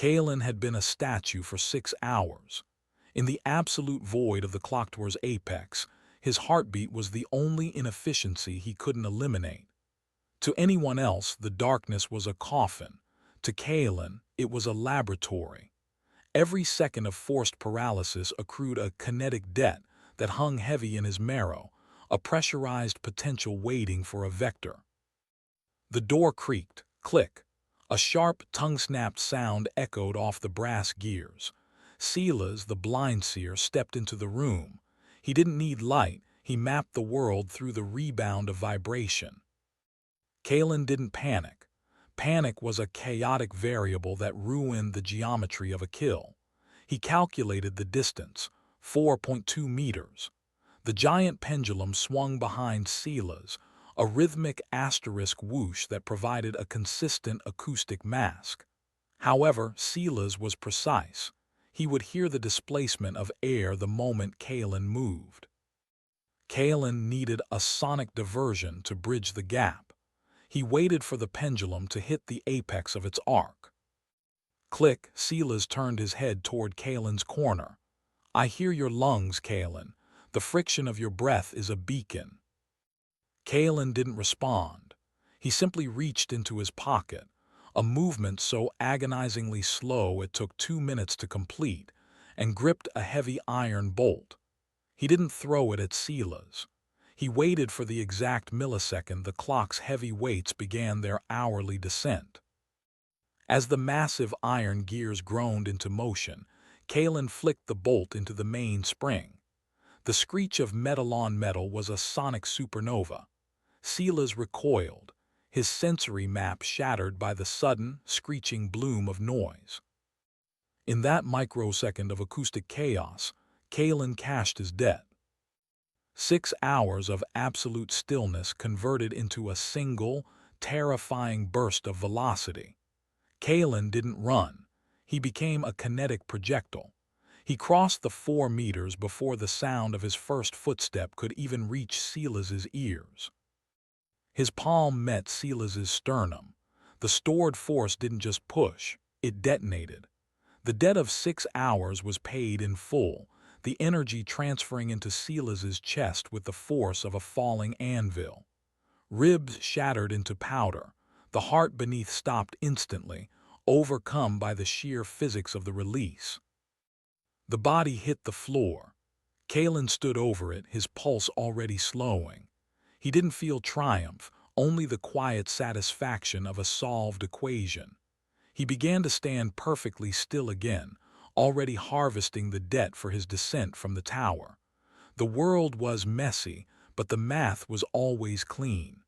Kaelen had been a statue for 6 hours. In the absolute void of the clock tower's apex, his heartbeat was the only inefficiency he couldn't eliminate. To anyone else, the darkness was a coffin. To Kaelen, it was a laboratory. Every second of forced paralysis accrued a kinetic debt that hung heavy in his marrow, a pressurized potential waiting for a vector. The door creaked, click. A sharp, tongue-snapped sound echoed off the brass gears. Silas, the blind seer, stepped into the room. He didn't need light, he mapped the world through the rebound of vibration. Kaelen didn't panic. Panic was a chaotic variable that ruined the geometry of a kill. He calculated the distance, 4.2 meters. The giant pendulum swung behind Silas, a rhythmic asterisk whoosh that provided a consistent acoustic mask. However, Silas was precise. He would hear the displacement of air the moment Kaelen moved. Kaelen needed a sonic diversion to bridge the gap. He waited for the pendulum to hit the apex of its arc. Click, Silas turned his head toward Kaelen's corner. "I hear your lungs, Kaelen. The friction of your breath is a beacon." Kaelen didn't respond. He simply reached into his pocket, a movement so agonizingly slow it took 2 minutes to complete, and gripped a heavy iron bolt. He didn't throw it at Silas. He waited for the exact millisecond the clock's heavy weights began their hourly descent. As the massive iron gears groaned into motion, Kaelen flicked the bolt into the main spring. The screech of metal on metal was a sonic supernova. Silas recoiled, his sensory map shattered by the sudden, screeching bloom of noise. In that microsecond of acoustic chaos, Kaelen cashed his debt. 6 hours of absolute stillness converted into a single, terrifying burst of velocity. Kaelen didn't run. He became a kinetic projectile. He crossed the 4 meters before the sound of his first footstep could even reach Silas's ears. His palm met Silas's sternum. The stored force didn't just push, it detonated. The debt of 6 hours was paid in full, the energy transferring into Silas's chest with the force of a falling anvil. Ribs shattered into powder. The heart beneath stopped instantly, overcome by the sheer physics of the release. The body hit the floor. Kaelen stood over it, his pulse already slowing. He didn't feel triumph, only the quiet satisfaction of a solved equation. He began to stand perfectly still again, already harvesting the debt for his descent from the tower. The world was messy, but the math was always clean.